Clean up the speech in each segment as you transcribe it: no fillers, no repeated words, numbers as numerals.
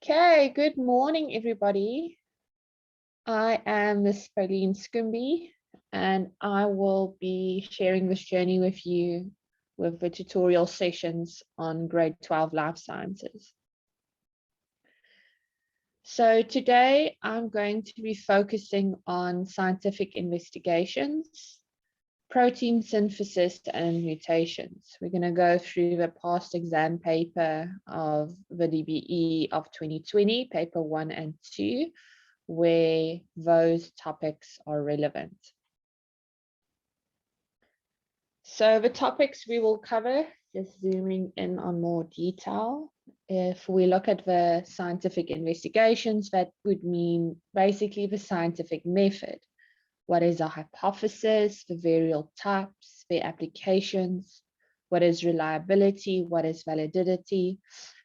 Okay, good morning, everybody. I am Miss Pauline Scumby, and I will be sharing this journey with you with the tutorial sessions on grade 12 life sciences. So today I'm going to be focusing on scientific investigations, protein synthesis, and mutations. We're going to go through the past exam paper of the DBE of 2020, paper 1 and 2, where those topics are relevant. So the topics we will cover, just zooming in on more detail. If we look at the scientific investigations, that would mean basically the scientific method. What is a hypothesis, the various types, their applications, what is reliability, what is validity.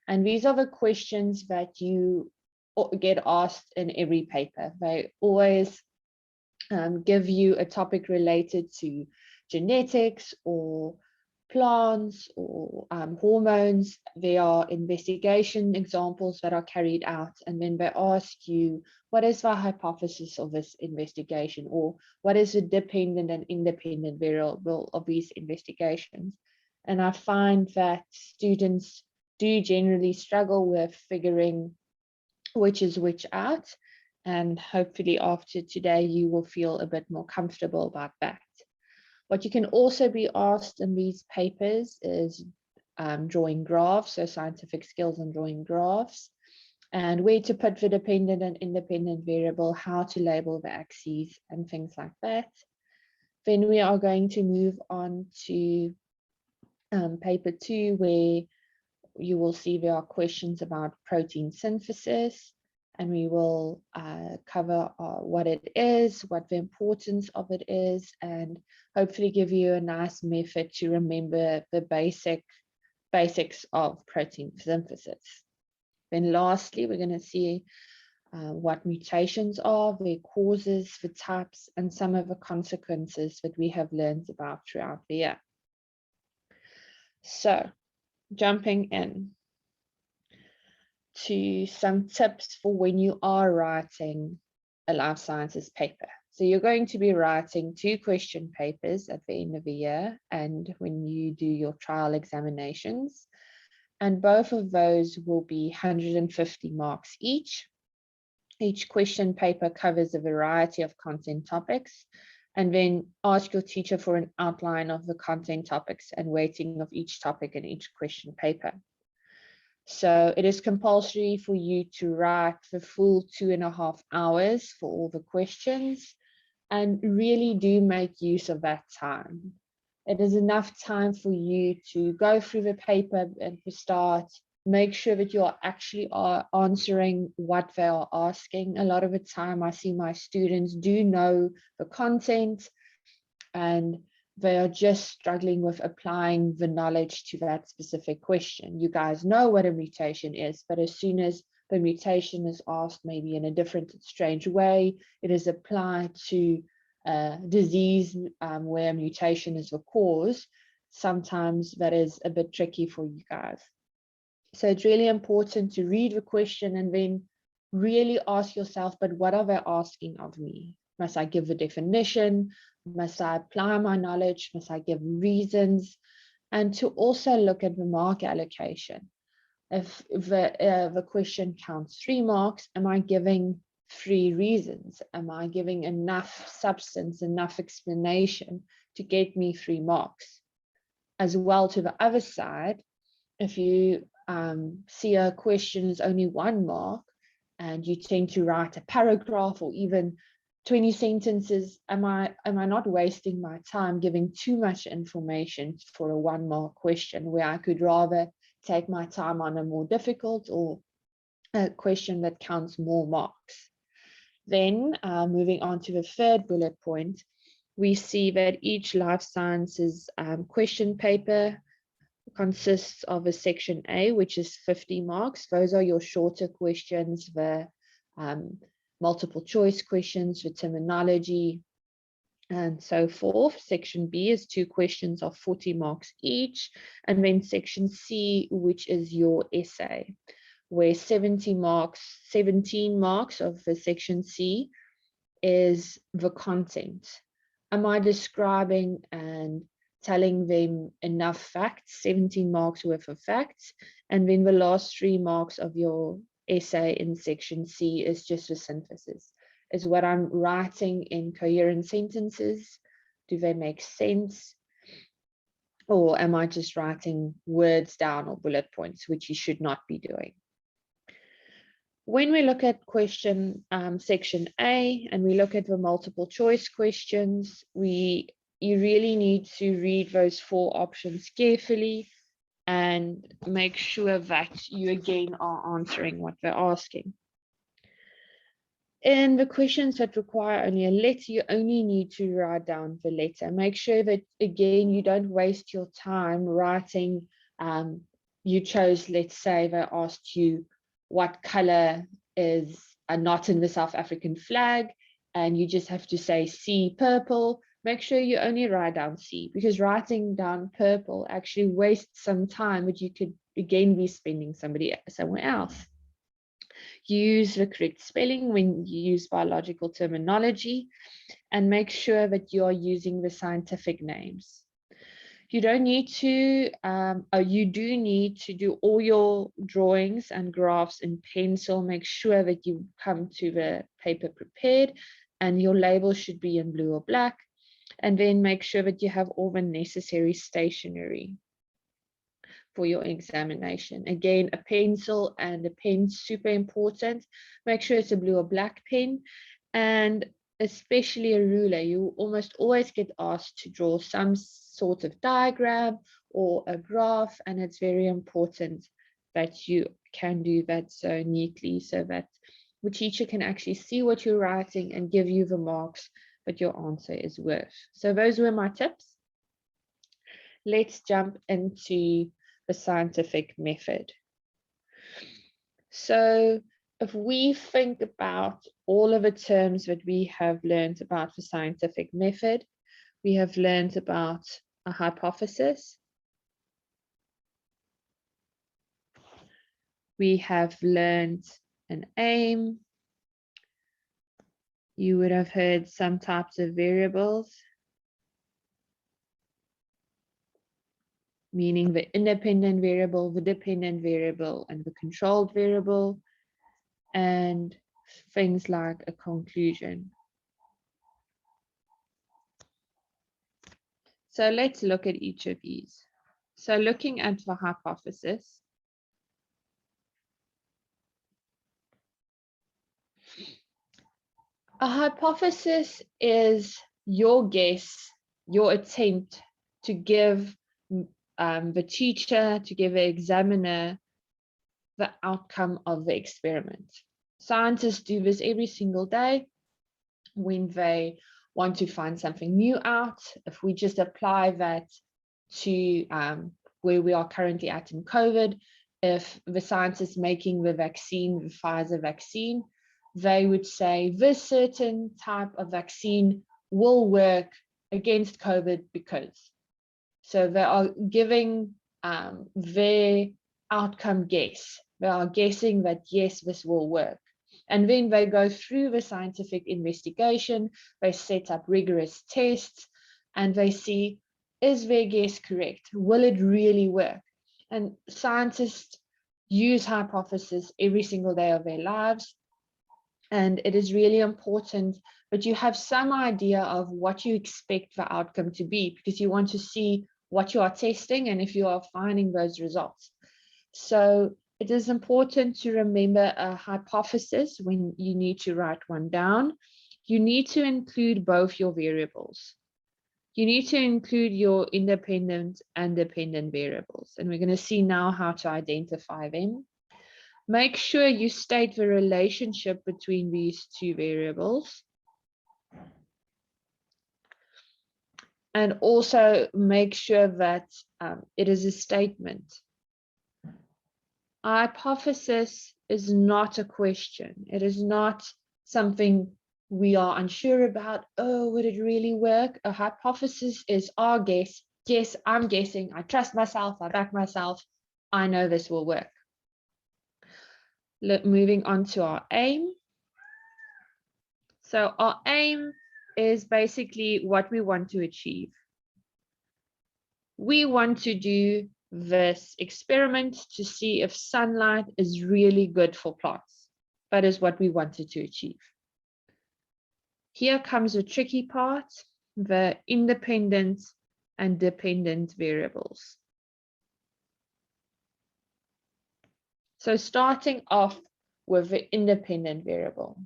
And these are the questions that you get asked in every paper. They always give you a topic related to genetics or plants or hormones. There are investigation examples that are carried out, and then they ask you, what is the hypothesis of this investigation, or what is the dependent and independent variable of these investigations? And I find that students do generally struggle with figuring which is which out, and hopefully after today you will feel a bit more comfortable about that. What you can also be asked in these papers is drawing graphs, so scientific skills on drawing graphs, and where to put the dependent and independent variable, how to label the axes, and things like that. Then we are going to move on to paper 2, where you will see there are questions about protein synthesis, and we will cover what it is, what the importance of it is, and hopefully give you a nice method to remember the basics of protein synthesis. Then lastly, we're going to see what mutations are, their causes, the types, and some of the consequences that we have learned about throughout the year. So, jumping in to some tips for when you are writing a life sciences paper. So you're going to be writing 2 question papers at the end of the year and when you do your trial examinations, and both of those will be 150 marks each. Each question paper covers a variety of content topics, and then ask your teacher for an outline of the content topics and weighting of each topic in each question paper. So it is compulsory for you to write the full 2.5 hours for all the questions, and really do make use of that time. It is enough time for you to go through the paper and to start, make sure that you are actually answering what they are asking. A lot of the time I see my students do know the content and they are just struggling with applying the knowledge to that specific question. You guys know what a mutation is, but as soon as the mutation is asked maybe in a different, strange way, it is applied to a disease where mutation is the cause. Sometimes that is a bit tricky for you guys. So it's really important to read the question and then really ask yourself, but what are they asking of me? Must I give a definition? Must I apply my knowledge? Must I give reasons? And to also look at the mark allocation. If the question counts 3 marks, am I giving 3 reasons? Am I giving enough substance, enough explanation to get me 3 marks? As well, to the other side, if you see a question is only 1 mark and you tend to write a paragraph or even 20 sentences, am I not wasting my time giving too much information for a 1 mark question, where I could rather take my time on a more difficult or a question that counts more marks? Then moving on to the 3rd bullet point, we see that each life sciences question paper consists of a section A, which is 50 marks. Those are your shorter questions, the multiple choice questions, the terminology, and so forth. Section B is 2 questions of 40 marks each, and then section C, which is your essay. where 17 marks of the section C is the content. Am I describing and telling them enough facts, 17 marks worth of facts? And then the last 3 marks of your essay in section C is just the synthesis. Is what I'm writing in coherent sentences? Do they make sense? Or am I just writing words down or bullet points, which you should not be doing? When we look at section A, and we look at the multiple choice questions, you really need to read those 4 options carefully and make sure that you again are answering what they're asking. In the questions that require only a letter, you only need to write down the letter. Make sure that, again, you don't waste your time writing. You chose, let's say they asked you what color is a knot in the South African flag, and you just have to say C, purple. Make sure you only write down C, because writing down purple actually wastes some time, which you could again be spending somewhere else. Use the correct spelling when you use biological terminology, and make sure that you are using the scientific names. You don't need to, you do need to do all your drawings and graphs in pencil. Make sure that you come to the paper prepared, and your label should be in blue or black. And then make sure that you have all the necessary stationery for your examination. Again, a pencil and a pen, super important. Make sure it's a blue or black pen, and especially a ruler. You almost always get asked to draw some sort of diagram or a graph, and it's very important that you can do that so neatly, so that the teacher can actually see what you're writing and give you the marks that your answer is worth. So those were my tips. Let's jump into the scientific method. So if we think about all of the terms that we have learned about the scientific method, we have learned about a hypothesis. We have learned an aim. You would have heard some types of variables, meaning the independent variable, the dependent variable, and the controlled variable, and things like a conclusion. So let's look at each of these. So looking at the hypothesis, a hypothesis is your guess, your attempt to give the teacher, to give the examiner the outcome of the experiment. Scientists do this every single day when they want to find something new out. If we just apply that to where we are currently at in COVID, if the scientists making the vaccine, the Pfizer vaccine, they would say this certain type of vaccine will work against COVID because. So they are giving their outcome guess. They are guessing that, yes, this will work. And then they go through the scientific investigation, they set up rigorous tests, and they see, is their guess correct? Will it really work? And scientists use hypotheses every single day of their lives. And it is really important that you have some idea of what you expect the outcome to be, because you want to see what you are testing and if you are finding those results. So it is important to remember a hypothesis when you need to write one down. You need to include both your variables. You need to include your independent and dependent variables. And we're going to see now how to identify them. Make sure you state the relationship between these two variables. And also make sure that it is a statement. A hypothesis is not a question. It is not something we are unsure about. Oh, would it really work? A hypothesis is our guess. Yes, I'm guessing. I trust myself. I back myself. I know this will work. Moving on to our aim. So our aim is basically what we want to achieve. We want to do this experiment to see if sunlight is really good for plants. That is what we wanted to achieve. Here comes the tricky part, the independent and dependent variables. So starting off with the independent variable.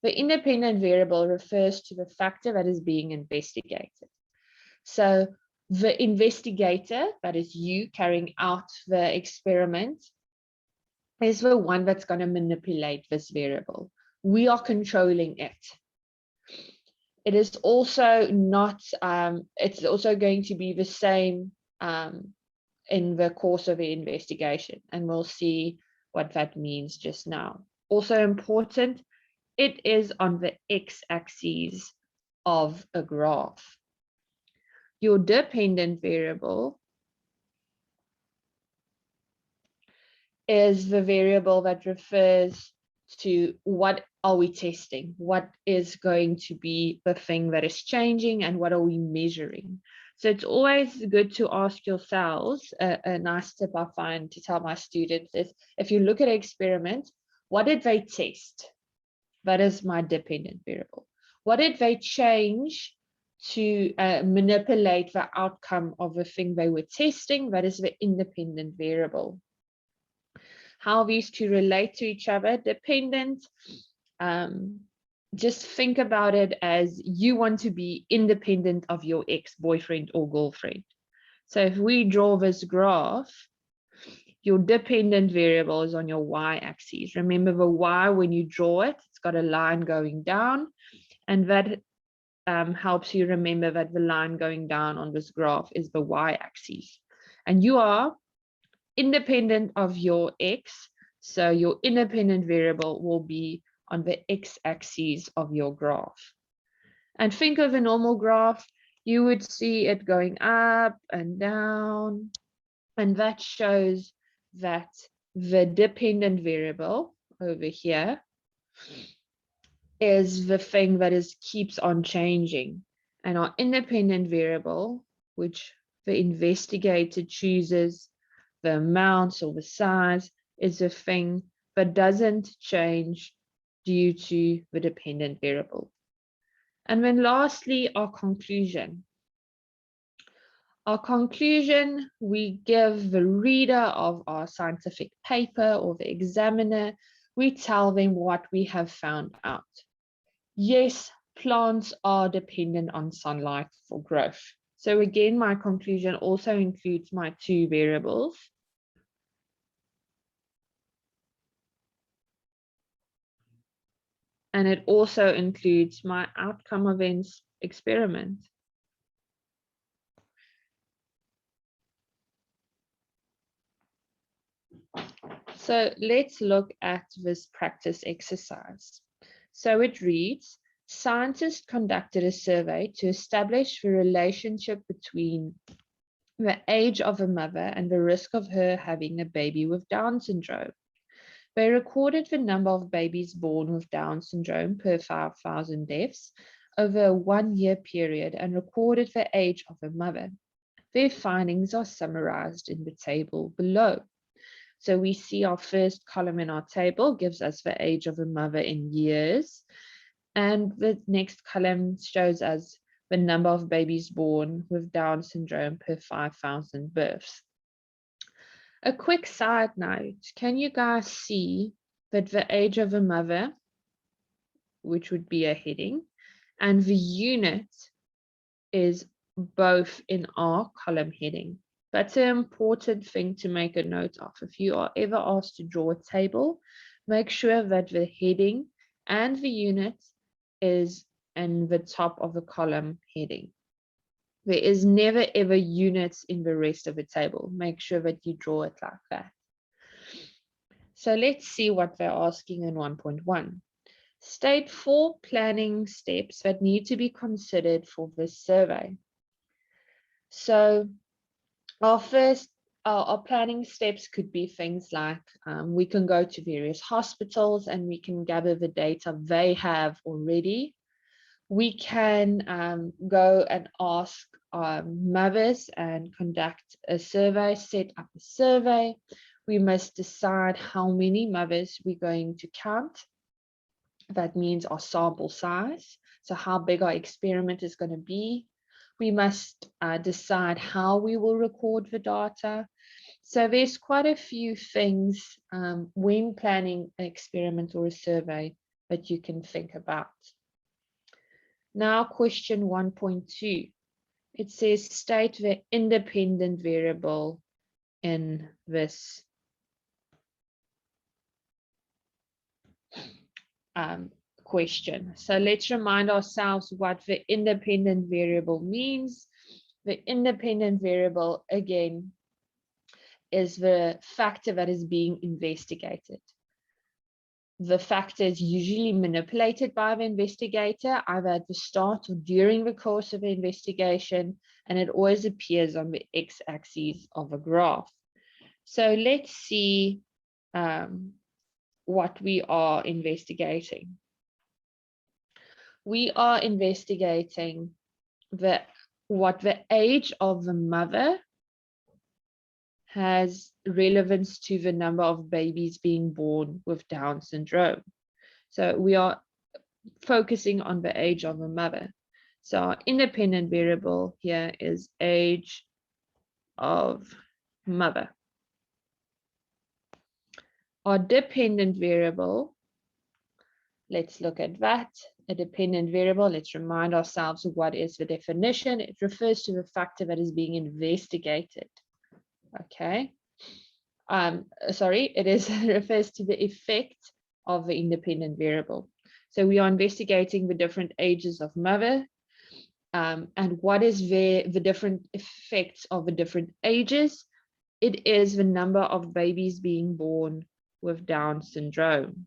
The independent variable refers to the factor that is being investigated. So the investigator, that is you carrying out the experiment, is the one that's going to manipulate this variable. We are controlling it. It is also not, it's also going to be the same in the course of the investigation, and we'll see what that means just now. Also important, it is on the x-axis of a graph. Your dependent variable is the variable that refers to what are we testing, what is going to be the thing that is changing, and what are we measuring. So it's always good to ask yourselves, a nice tip I find to tell my students is, if you look at an experiment, what did they test? That is my dependent variable. What did they change to manipulate the outcome of the thing they were testing? That is the independent variable. How these two relate to each other, dependent, just think about it as you want to be independent of your ex-boyfriend or girlfriend. So if we draw this graph, your dependent variable is on your y-axis. Remember the y, when you draw it, it's got a line going down, and that helps you remember that the line going down on this graph is the y-axis. And you are independent of your x, so your independent variable will be on the x-axis of your graph. And think of a normal graph, you would see it going up and down, and that shows that the dependent variable over here is the thing that keeps on changing, and our independent variable, which the investigator chooses the amounts or the size, is a thing that doesn't change due to the dependent variable. And then lastly, our conclusion. Our conclusion, we give the reader of our scientific paper or the examiner, we tell them what we have found out. Yes, plants are dependent on sunlight for growth. So again, my conclusion also includes my two variables. And it also includes my outcome events experiment. So let's look at this practice exercise. So it reads, scientists conducted a survey to establish the relationship between the age of a mother and the risk of her having a baby with Down syndrome. They recorded the number of babies born with Down syndrome per 5,000 deaths over a 1-year period and recorded the age of a mother. Their findings are summarized in the table below. So we see our first column in our table gives us the age of a mother in years. And the next column shows us the number of babies born with Down syndrome per 5,000 births. A quick side note, can you guys see that the age of a mother, which would be a heading, and the unit is both in our column heading? That's an important thing to make a note of. If you are ever asked to draw a table, make sure that the heading and the unit is in the top of the column heading. There is never ever units in the rest of the table. Make sure that you draw it like that. So let's see what they're asking in 1.1. State 4 planning steps that need to be considered for this survey. So our first our planning steps could be things like we can go to various hospitals and we can gather the data they have already. We can go and ask mothers and conduct a survey, set up a survey. We must decide how many mothers we're going to count. That means our sample size, so how big our experiment is going to be. We must decide how we will record the data. So there's quite a few things when planning an experiment or a survey that you can think about. Now, question 1.2. It says state the independent variable in this question. So let's remind ourselves what the independent variable means. The independent variable, again, is the factor that is being investigated. The factor is usually manipulated by the investigator, either at the start or during the course of the investigation, and it always appears on the x-axis of a graph. So let's see what we are investigating. We are investigating what the age of the mother has relevance to the number of babies being born with Down syndrome. So we are focusing on the age of the mother. So our independent variable here is age of mother. Our dependent variable, let's look at that. A dependent variable, let's remind ourselves of what is the definition. It refers to the factor that is being investigated. Okay. Sorry, it refers to the effect of the independent variable. So we are investigating the different ages of mother, and what is the different effects of the different ages. It is the number of babies being born with Down syndrome.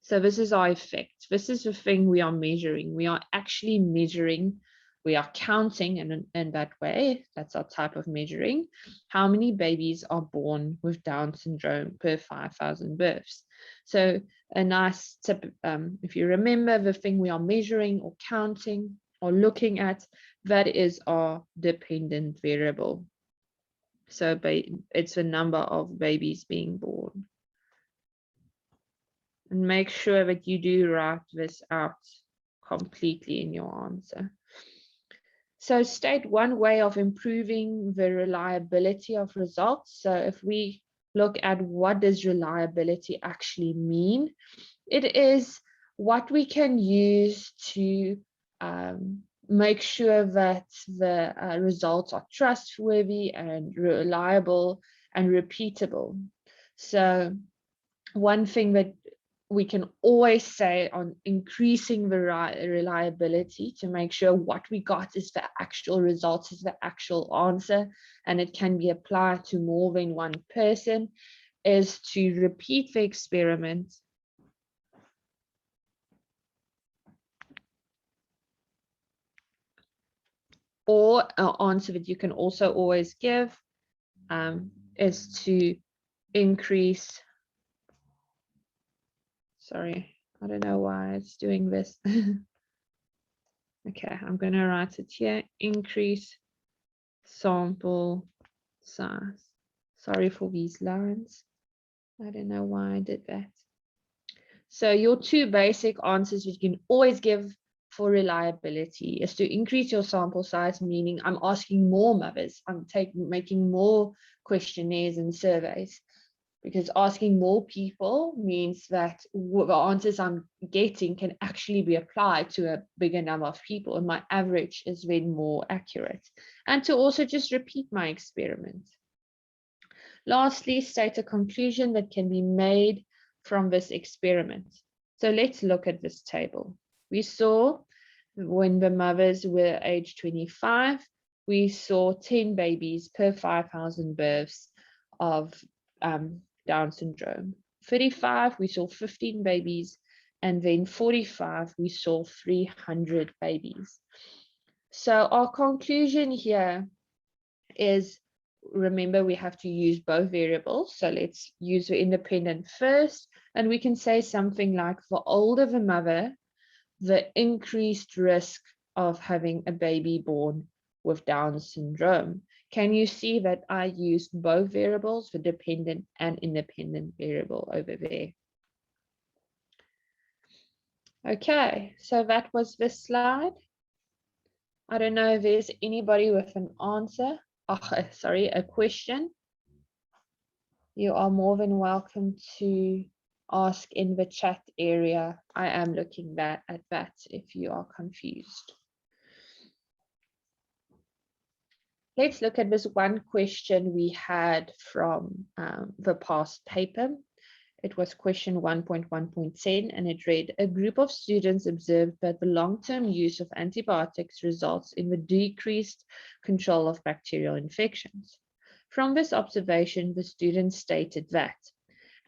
So this is our effect. This is the thing we are measuring. We are actually measuring, we are counting, and in that way, that's our type of measuring, how many babies are born with Down syndrome per 5,000 births. So a nice tip, if you remember the thing we are measuring or counting or looking at, that is our dependent variable. So it's the number of babies being born. And make sure that you do write this out completely in your answer. So state one way of improving the reliability of results. So if we look at what does reliability actually mean, it is what we can use to make sure that the results are trustworthy and reliable and repeatable. So one thing that we can always say on increasing the reliability to make sure what we got is the actual results, is the actual answer, and it can be applied to more than one person, is to repeat the experiment or an answer that you can also always give is to increase. Sorry, I don't know why it's doing this. Okay, I'm going to write it here. Increase sample size. Sorry for these lines. I don't know why I did that. So your two basic answers you can always give for reliability is to increase your sample size, meaning I'm asking more mothers. I'm making more questionnaires and surveys. Because asking more people means that the answers I'm getting can actually be applied to a bigger number of people, and my average is then more accurate. And to also just repeat my experiment. Lastly, state a conclusion that can be made from this experiment. So let's look at this table. We saw when the mothers were age 25, we saw 10 babies per 5,000 births of Down syndrome. 35, we saw 15 babies, and then 45, we saw 300 babies. So our conclusion here is remember we have to use both variables. So let's use the independent first. And we can say something like, for older the mother, the increased risk of having a baby born with Down syndrome. Can you see that I used both variables, the dependent and independent variable over there? Okay, so that was this slide. I don't know if there's anybody with an answer. Oh, sorry, a question. You are more than welcome to ask in the chat area. I am looking at that if you are confused. Let's look at this one question we had from the past paper. It was question 1.1.10, and it read, a group of students observed that the long-term use of antibiotics results in the decreased control of bacterial infections. From this observation, the students stated that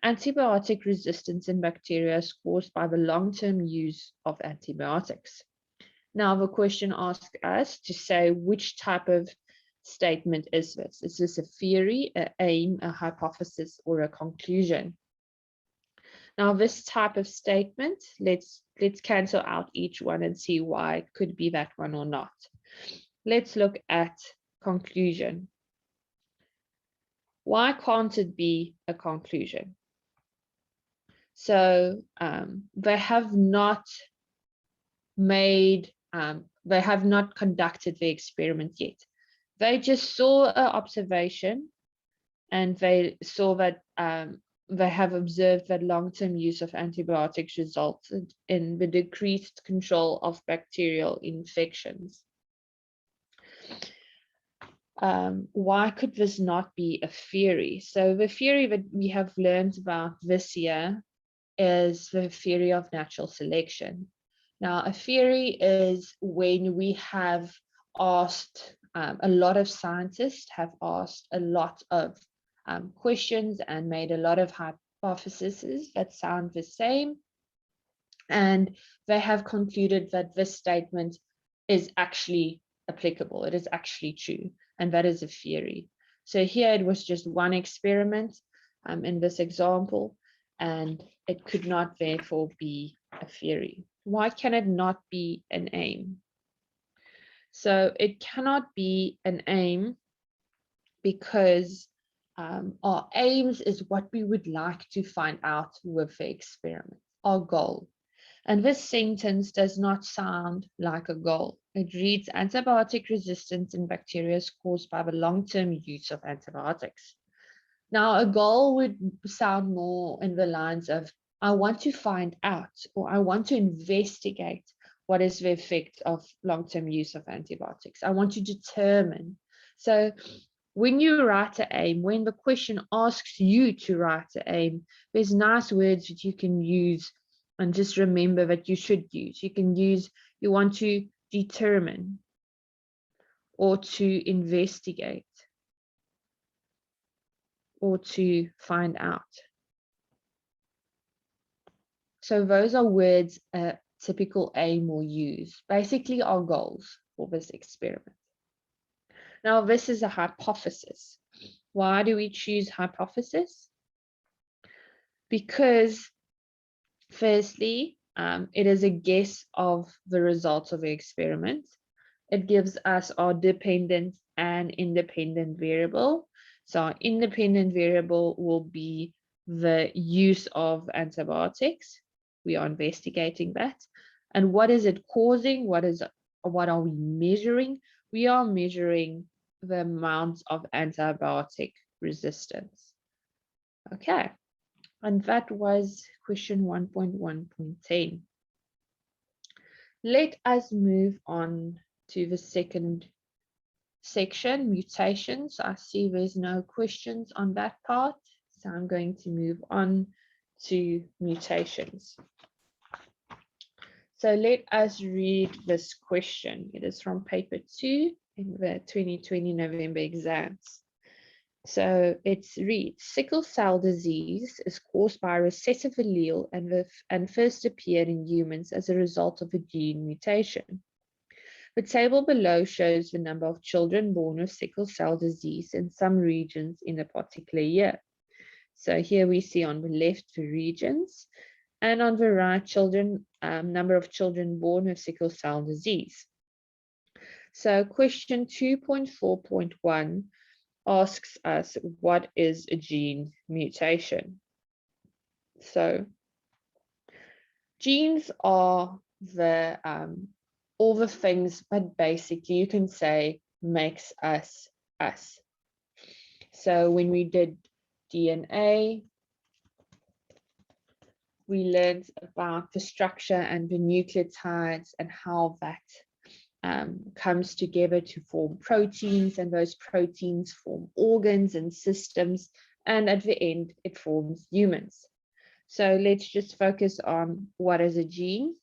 antibiotic resistance in bacteria is caused by the long-term use of antibiotics. Now, the question asks us to say which type of statement is this? Is this a theory, an aim, a hypothesis, or a conclusion? Now, this type of statement, let's cancel out each one and see why it could be that one or not. Let's look at conclusion. Why can't it be a conclusion? So they have not conducted the experiment yet. They just saw an observation, and they saw that they have observed that long-term use of antibiotics resulted in the decreased control of bacterial infections. Why could this not be a theory? So the theory that we have learned about this year is the theory of natural selection. Now, a theory is when we have asked, a lot of scientists have asked a lot of questions and made a lot of hypotheses that sound the same, and they have concluded that this statement is actually applicable, it is actually true, and that is a theory. So here it was just one experiment in this example, and it could not therefore be a theory. Why can it not be an aim? So it cannot be an aim because our aims is what we would like to find out with the experiment, our goal. And this sentence does not sound like a goal. It reads, antibiotic resistance in bacteria is caused by the long-term use of antibiotics. Now, a goal would sound more in the lines of, I want to find out, or I want to investigate what is the effect of long-term use of antibiotics. I want to determine. So when you write an aim, when the question asks you to write an aim, there's nice words that you can use, and just remember that you should use. You can use, you want to determine, or to investigate, or to find out. So those are words a typical aim will use, basically our goals for this experiment. Now, this is a hypothesis. Why do we choose hypothesis? Because firstly, it is a guess of the results of the experiment. It gives us our dependent and independent variable. So our independent variable will be the use of antibiotics. We are investigating that. And what is it causing? What are we measuring? We are measuring the amount of antibiotic resistance. Okay, and that was question 1.1.10. Let us move on to the second section, mutations. I see there's no questions on that part, so I'm going to move on to mutations. So let us read this question. It is from paper 2 in the 2020 November exams. So it reads, sickle cell disease is caused by a recessive allele and first appeared in humans as a result of a gene mutation. The table below shows the number of children born with sickle cell disease in some regions in a particular year. So here we see on the left the regions, and on the right, number of children born with sickle cell disease. So question 2.4.1 asks us, what is a gene mutation? So genes are the all the things, but basically you can say makes us us. So when we did DNA, we learned about the structure and the nucleotides and how that comes together to form proteins, and those proteins form organs and systems, and at the end it forms humans. So let's just focus on what is a gene.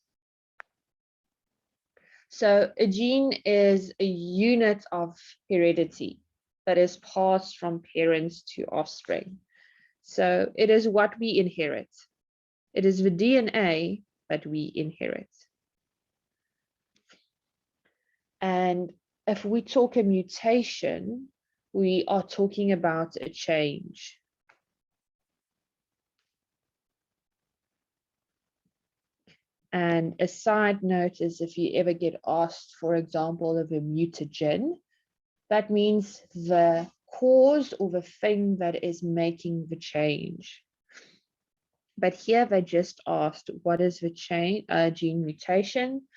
So a gene is a unit of heredity that is passed from parents to offspring. So it is what we inherit. It is the DNA that we inherit. And if we talk a mutation, we are talking about a change. And a side note is, if you ever get asked, for example, of a mutagen, that means the cause or the thing that is making the change. But here they just asked, what is the gene mutation?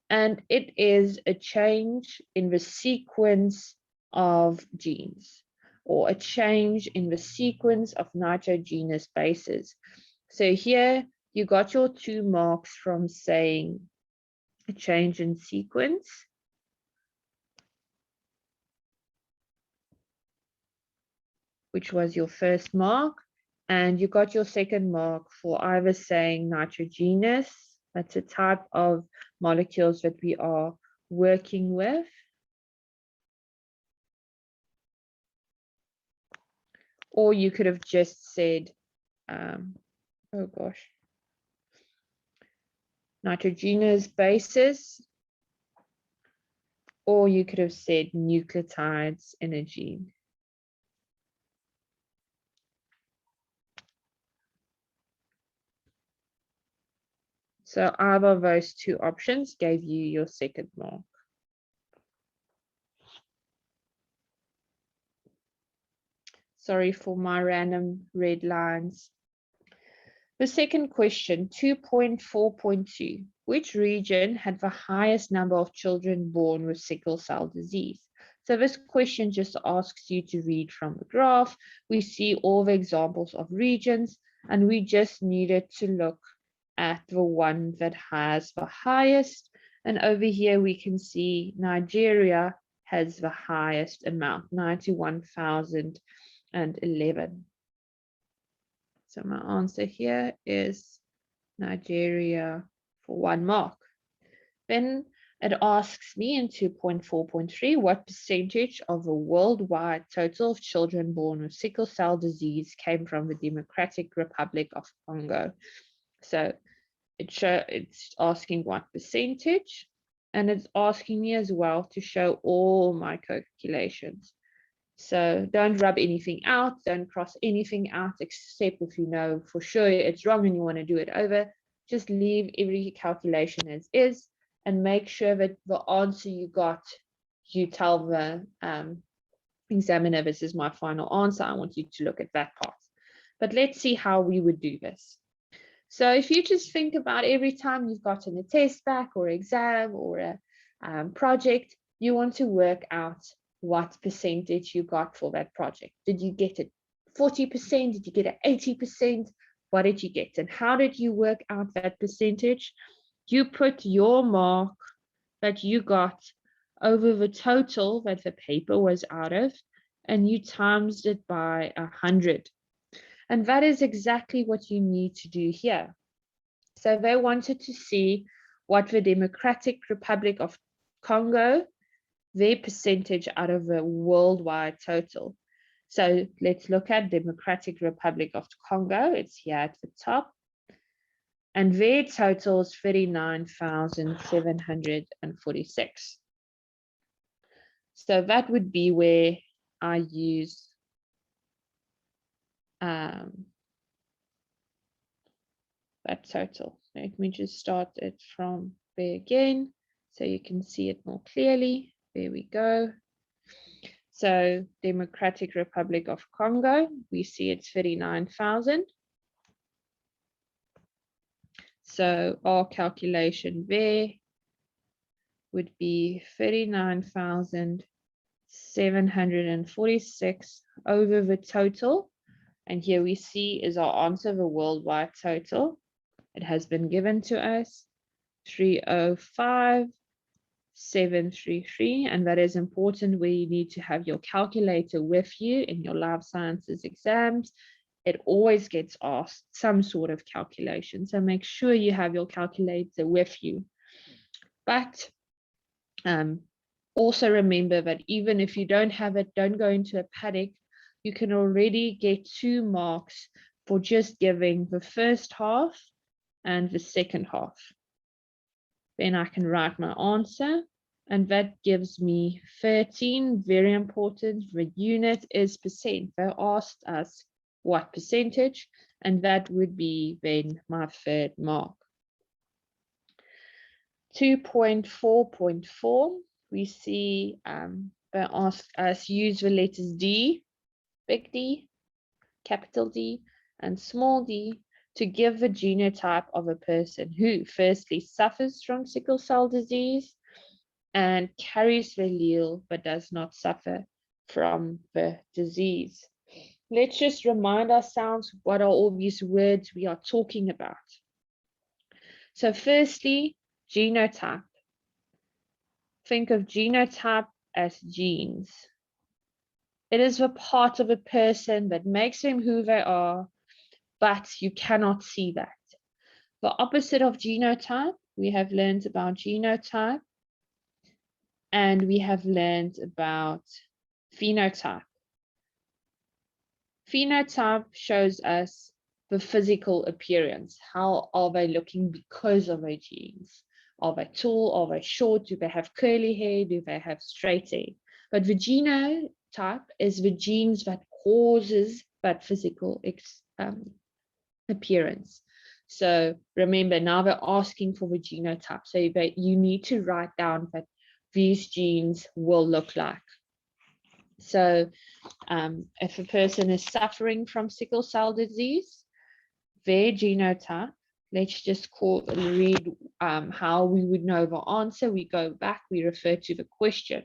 And it is a change in the sequence of genes, or a change in the sequence of nitrogenous bases. So here you got your 2 marks from saying a change in sequence. Which was your first mark, and you got your second mark for either saying nitrogenous, that's a type of molecules that we are working with, or you could have just said, nitrogenous bases, or you could have said nucleotides in a gene. So either of those 2 options gave you your second mark. Sorry for my random red lines. The second question, 2.4.2, which region had the highest number of children born with sickle cell disease? So this question just asks you to read from the graph. We see all the examples of regions, and we just needed to look at the one that has the highest. And over here we can see Nigeria has the highest amount, 91,011. So my answer here is Nigeria for 1 mark. Then it asks me in 2.4.3, what percentage of the worldwide total of children born with sickle cell disease came from the Democratic Republic of Congo? So it's asking what percentage, and it's asking me as well to show all my calculations. So don't rub anything out, don't cross anything out, except if you know for sure it's wrong and you want to do it over. Just leave every calculation as is, and make sure that the answer you got, you tell the examiner, this is my final answer. I want you to look at that part. But let's see how we would do this. So if you just think about every time you've gotten a test back or exam or a project, you want to work out what percentage you got for that project. Did you get it 40%? Did you get it 80%? What did you get? And how did you work out that percentage? You put your mark that you got over the total that the paper was out of, and you times it by 100. And that is exactly what you need to do here. So they wanted to see what the Democratic Republic of Congo, their percentage out of the worldwide total. So let's look at Democratic Republic of Congo. It's here at the top. And their total is 39,746. So that would be where I use that total. Let me just start it from there again so you can see it more clearly. There we go. So Democratic Republic of Congo, we see it's 39,000. So our calculation there would be 39,746 over the total. And here we see is our answer, the worldwide total. It has been given to us, 305,733. And that is important where you need to have your calculator with you in your life sciences exams. It always gets asked some sort of calculation. So make sure you have your calculator with you. But also remember that even if you don't have it, don't go into a panic. You can already get 2 marks for just giving the first half and the second half. Then I can write my answer, and that gives me 13. Very important, the unit is percent. They asked us what percentage, and that would be then my 3rd mark. 2.4.4, we see they asked us use the letters D, big D, capital D, and small d to give the genotype of a person who firstly suffers from sickle cell disease and carries the allele but does not suffer from the disease. Let's just remind ourselves what are all these words we are talking about. So firstly, genotype. Think of genotype as genes. It is a part of a person that makes them who they are, but you cannot see that. The opposite of genotype, we have learned about genotype, and we have learned about phenotype. Phenotype shows us the physical appearance. How are they looking because of their genes? Are they tall? Are they short? Do they have curly hair? Do they have straight hair? But the genotype is the genes that causes that physical appearance. So remember, now they're asking for the genotype. So you need to write down that these genes will look like. So if a person is suffering from sickle cell disease, their genotype, let's just read how we would know the answer. We go back, we refer to the question.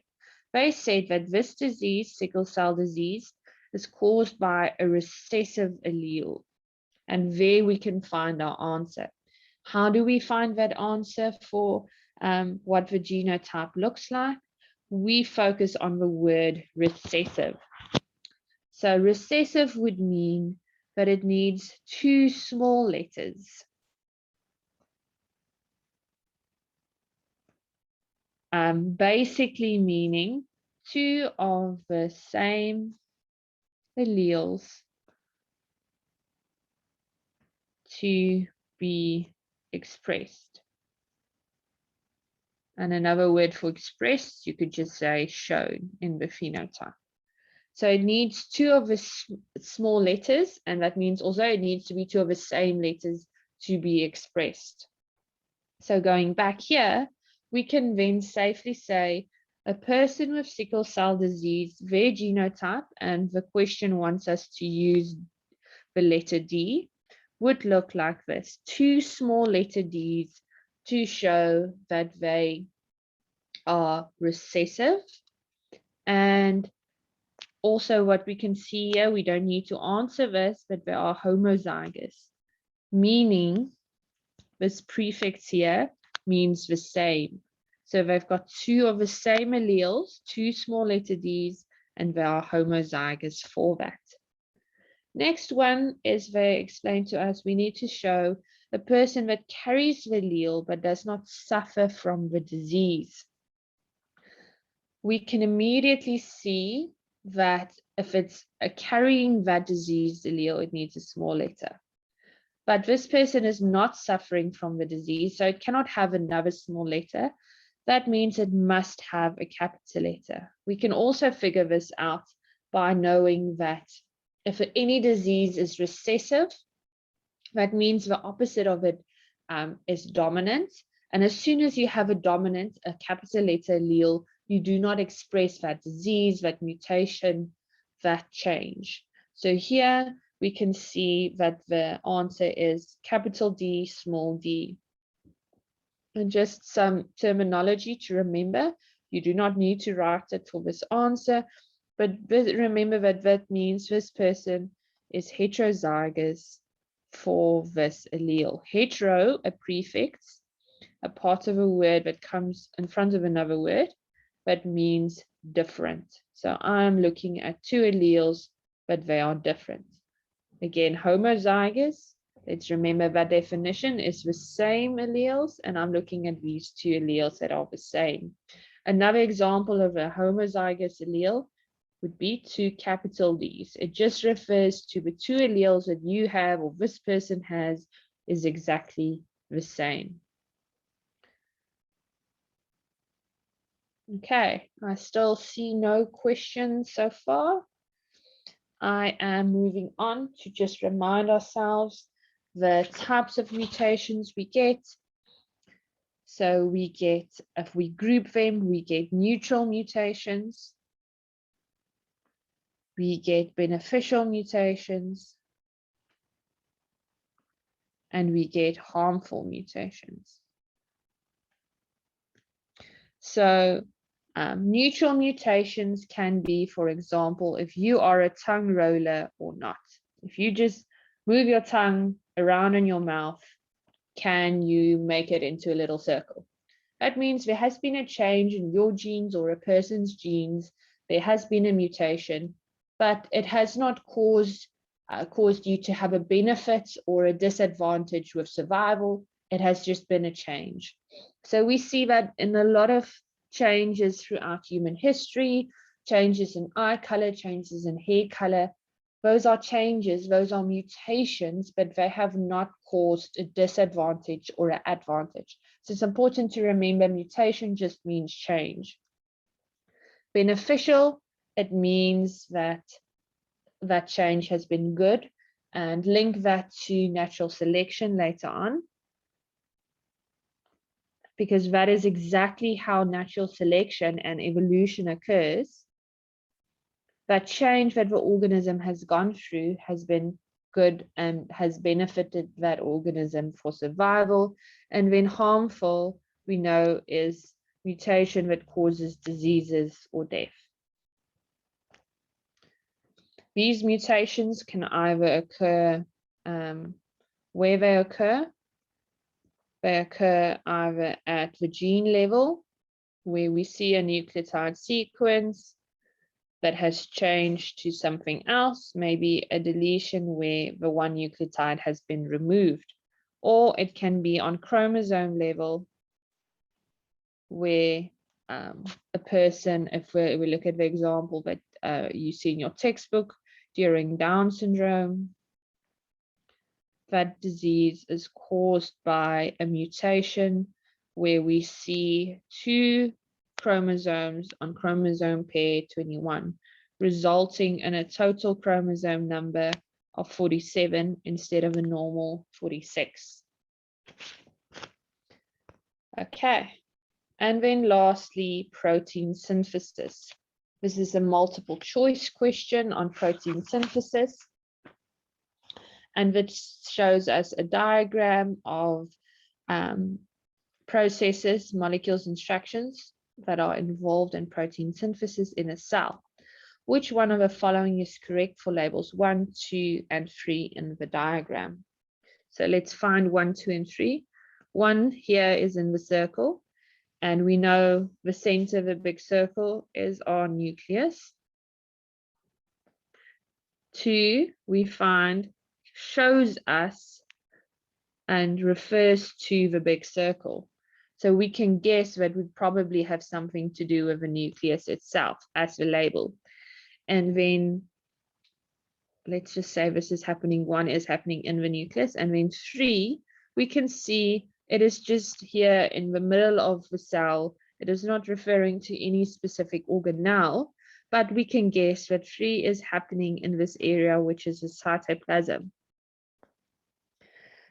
They said that this disease, sickle cell disease, is caused by a recessive allele. And there we can find our answer. How do we find that answer for what the genotype looks like? We focus on the word recessive. So recessive would mean that it needs 2 small letters. Basically meaning 2 of the same alleles to be expressed. And another word for expressed, you could just say shown in the phenotype. So it needs 2 of the small letters, and that means also it needs to be 2 of the same letters to be expressed. So going back here, we can then safely say a person with sickle cell disease, their genotype, and the question wants us to use the letter D, would look like this. 2 small letter Ds to show that they are recessive. And also what we can see here, we don't need to answer this, but they are homozygous, meaning this prefix here means the same. So they've got 2 of the same alleles, 2 small letter Ds, and they are homozygous for that. Next one is they explain to us we need to show a person that carries the allele but does not suffer from the disease. We can immediately see that if it's carrying that disease allele, it needs a small letter. But this person is not suffering from the disease, so it cannot have another small letter. that means it must have a capital letter. We can also figure this out by knowing that if any disease is recessive, that means the opposite of it is dominant. And as soon as you have a dominant, a capital letter allele, you do not express that disease, that mutation, that change. So here we can see that the answer is capital D, small d. And just some terminology to remember. You do not need to write it for this answer, but remember that that means this person is heterozygous for this allele. Hetero, a prefix, a part of a word that comes in front of another word, that means different. So I'm looking at two alleles, but they are different. Again, homozygous, let's remember that definition is the same alleles, and I'm looking at these two alleles that are the same. Another example of a homozygous allele would be two capital Ds. It just refers to the two alleles that you have or this person has is exactly the same. Okay, I still see no questions so far. I am moving on to just remind ourselves the types of mutations we get. So we get, if we group them, we get neutral mutations. We get beneficial mutations. And we get harmful mutations. So neutral mutations can be, for example, if you are a tongue roller or not. If you just move your tongue around in your mouth, can you make it into a little circle? That means there has been a change in your genes or a person's genes. There has been a mutation, but it has not caused you to have a benefit or a disadvantage with survival. It has just been a change. So we see that in a lot of changes throughout human history, changes in eye color, changes in hair color. Those are changes, those are mutations, but they have not caused a disadvantage or an advantage. So it's important to remember mutation just means change. Beneficial, it means that that change has been good, and link that to natural selection later on, because that is exactly how natural selection and evolution occurs. That change that the organism has gone through has been good and has benefited that organism for survival. And then harmful, we know, is mutation that causes diseases or death. These mutations can either occur where they occur. They occur either at the gene level, where we see a nucleotide sequence that has changed to something else, maybe a deletion where the one nucleotide has been removed, or it can be on chromosome level, where a person, if we look at the example that you see in your textbook during Down syndrome, that disease is caused by a mutation where we see two chromosomes on chromosome pair 21, resulting in a total chromosome number of 47 instead of a normal 46. Okay, and then lastly, protein synthesis. This is a multiple choice question on protein synthesis. And this shows us a diagram of processes, molecules, instructions that are involved in protein synthesis in a cell. Which one of the following is correct for labels 1, 2, and 3 in the diagram? So let's find 1, 2, and 3. 1 here is in the circle, and we know the center of the big circle is our nucleus. 2, we find, shows us and refers to the big circle. So we can guess that would probably have something to do with the nucleus itself as the label. And then let's just say this is happening, 1 is happening in the nucleus, and then 3, we can see it is just here in the middle of the cell. It is not referring to any specific organelle, but we can guess that 3 is happening in this area, which is the cytoplasm.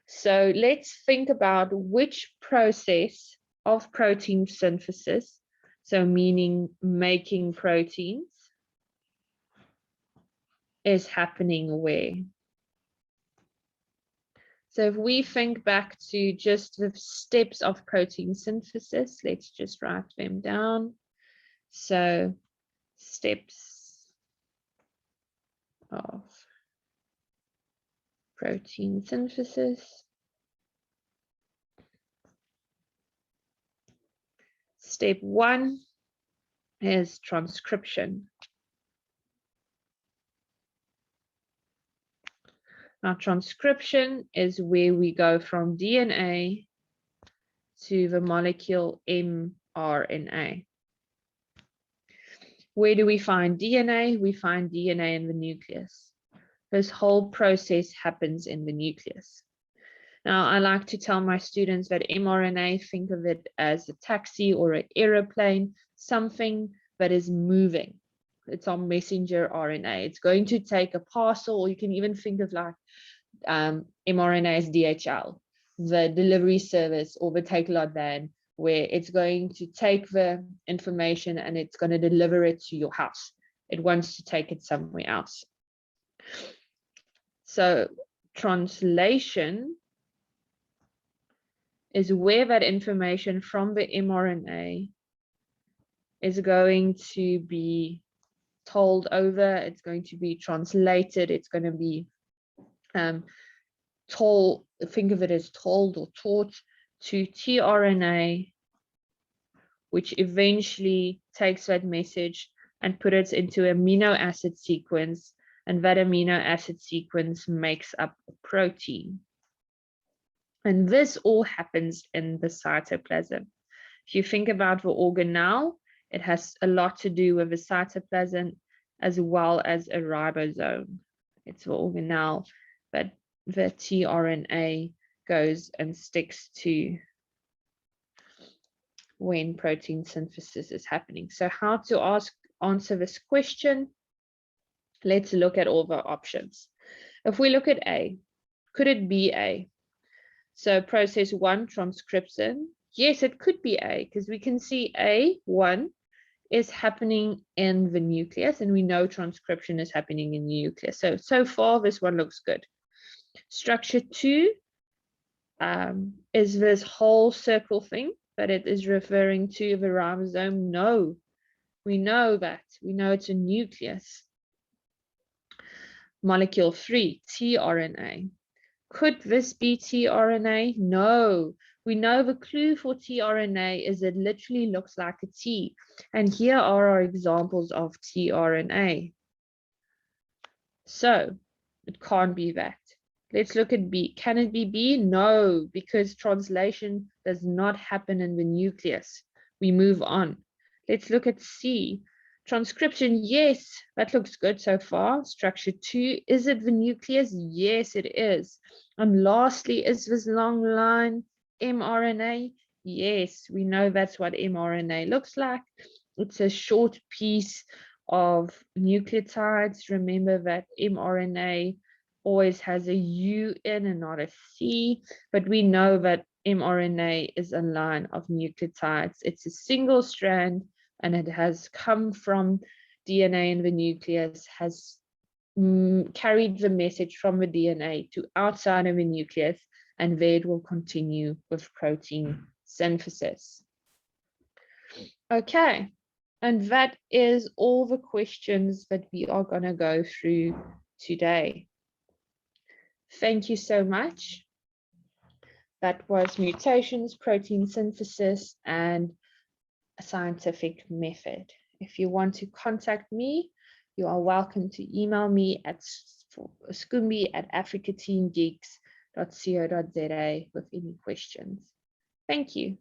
So let's think about which process of protein synthesis, so meaning making proteins, is happening where. So if we think back to just the steps of protein synthesis, let's just write them down. So steps of protein synthesis. Step 1 is transcription. Now, transcription is where we go from DNA to the molecule mRNA. Where do we find DNA? We find DNA in the nucleus. This whole process happens in the nucleus. Now, I like to tell my students that mRNA, think of it as a taxi or an aeroplane, something that is moving. It's our messenger RNA. It's going to take a parcel, or you can even think of like mRNA as DHL, the delivery service, or the take-a-lot van, where it's going to take the information and it's going to deliver it to your house. It wants to take it somewhere else. So translation is where that information from the mRNA is going to be told over, it's going to be translated, it's going to be told, think of it as told or taught to tRNA, which eventually takes that message and put it into amino acid sequence, and that amino acid sequence makes up a protein. And this all happens in the cytoplasm. If you think about the organelle, it has a lot to do with the cytoplasm as well as a ribosome. It's the organelle that the tRNA goes and sticks to when protein synthesis is happening. So how to answer this question? Let's look at all the options. If we look at A, could it be A? So process 1, transcription. Yes, it could be A, because we can see A1 is happening in the nucleus, and we know transcription is happening in the nucleus. So far, this one looks good. Structure 2 is this whole circle thing, but it is referring to the ribosome. No, we know that. We know it's a nucleus. Molecule 3, tRNA. Could this be tRNA? No. We know the clue for tRNA is it literally looks like a T. And here are our examples of tRNA. So it can't be that. Let's look at B. Can it be B? No, because translation does not happen in the nucleus. We move on. Let's look at C. Transcription, yes, that looks good so far. Structure 2, is it the nucleus? Yes, it is. And lastly, is this long line mRNA? Yes, we know that's what mRNA looks like. It's a short piece of nucleotides. Remember that mRNA always has a U in and not a C, but we know that mRNA is a line of nucleotides. It's a single strand, and it has come from DNA in the nucleus, has carried the message from the DNA to outside of the nucleus, and there it will continue with protein synthesis. Okay, and that is all the questions that we are going to go through today. Thank you so much. That was mutations, protein synthesis, and a scientific method. If you want to contact me, you are welcome to email me at scumbi@africateamgeeks.co.za with any questions. Thank you.